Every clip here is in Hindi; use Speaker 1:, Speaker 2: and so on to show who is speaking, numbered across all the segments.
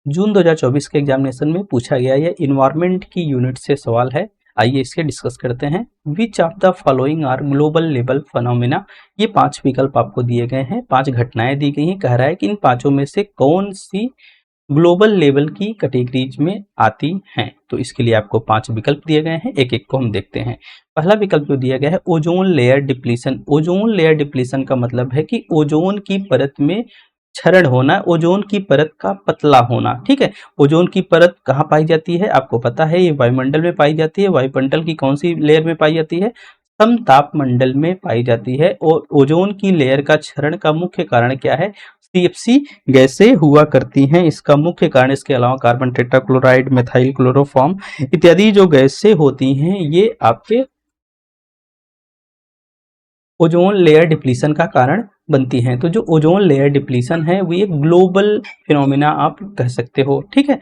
Speaker 1: जून 2024 के एग्जामिनेशन में पूछा गया यह इन्वायरमेंट की यूनिट से सवाल है। आइए इसके डिस्कस करते हैं। Which of the following are global level phenomena. ये 5 विकल्प आपको दिए गए हैं, 5 घटनाएं दी गई हैं। कह रहा है कि इन पांचों में से कौन सी ग्लोबल लेवल की कैटेगरीज में आती हैं। तो इसके लिए आपको 5 विकल्प दिए गए हैं, एक एक को हम देखते हैं। पहला विकल्प जो दिया गया है ozone layer depletion. Ozone layer depletion का मतलब है कि ओजोन की परत में क्षरण होना, ओजोन की परत का पतला होना। ठीक है, ओजोन की परत कहाँ पाई जाती है आपको पता है, ये वायुमंडल में पाई जाती है। वायुमंडल की कौन सी लेयर में पाई जाती है, समताप मंडल में पाई जाती है। और ओजोन की लेयर का क्षरण का मुख्य कारण क्या है, सीएफसी गैसें हुआ करती हैं, इसका मुख्य कारण। इसके अलावा कार्बन टेट्राक्लोराइड, मेथाइल क्लोरोफॉर्म इत्यादि जो गैसें होती हैं ये आपके ओजोन लेयर डिप्लीशन का कारण बनती हैं। तो जो ओजोन लेयर डिप्लीशन है वो एक ग्लोबल फिनोमिना आप कह सकते हो। ठीक है,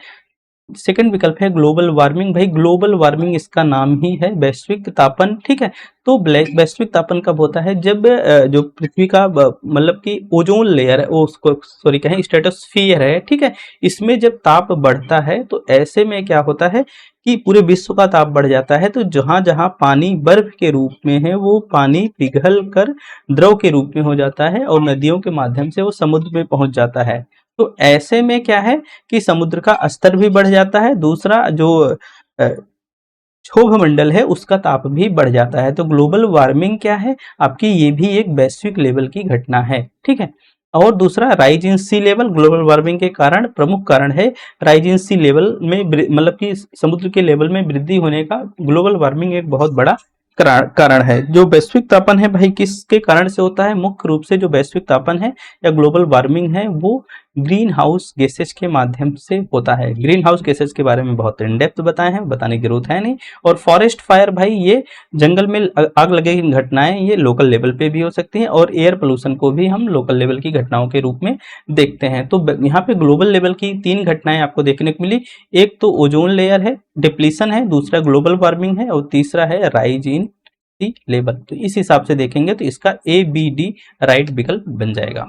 Speaker 1: सेकंड विकल्प है ग्लोबल वार्मिंग। भाई ग्लोबल वार्मिंग इसका नाम ही है, वैश्विक तापन। ठीक है, तो वैश्विक तापन कब होता है, जब जो पृथ्वी का मतलब कि ओजोन लेयर है वो उसको सॉरी कहें स्ट्रेटोस्फियर है, ठीक है, इसमें जब ताप बढ़ता है तो ऐसे में क्या होता है कि पूरे विश्व का ताप बढ़ जाता है। तो जहां जहां पानी बर्फ के रूप में है वो पानी पिघल कर द्रव के रूप में हो जाता है और नदियों के माध्यम से वो समुद्र में पहुंच जाता है। तो ऐसे में क्या है कि समुद्र का स्तर भी बढ़ जाता है, दूसरा जो क्षोभ मंडल है उसका ताप भी बढ़ जाता है। तो ग्लोबल वार्मिंग क्या है आपकी, ये भी एक वैश्विक लेवल की घटना है। ठीक है, और दूसरा rise in sea level, global warming के कारण प्रमुख कारण है राइज इन सी लेवल में, मतलब कि समुद्र के लेवल में वृद्धि होने का ग्लोबल वार्मिंग एक बहुत बड़ा कारण है। जो वैश्विक तापन है भाई किसके कारण से होता है, मुख्य रूप से जो वैश्विक तापन है या ग्लोबल वार्मिंग है वो ग्रीन हाउस गैसेज के माध्यम से होता है। ग्रीन हाउस गैसेज के बारे में बहुत इन डेप्थ बताए हैं, बताने की जरूरत है नहीं। और फॉरेस्ट फायर भाई ये जंगल में आग लगे की घटनाएं ये लोकल लेवल पे भी हो सकती हैं, और एयर पोल्यूशन को भी हम लोकल लेवल की घटनाओं के रूप में देखते हैं। तो यहाँ पे ग्लोबल लेवल की 3 घटनाएं आपको देखने को मिली। एक तो ओजोन लेयर है डिप्लीशन है, दूसरा ग्लोबल वार्मिंग है और तीसरा है राइज इन सी लेवल। तो इस हिसाब से देखेंगे तो इसका ए बी डी राइट विकल्प बन जाएगा।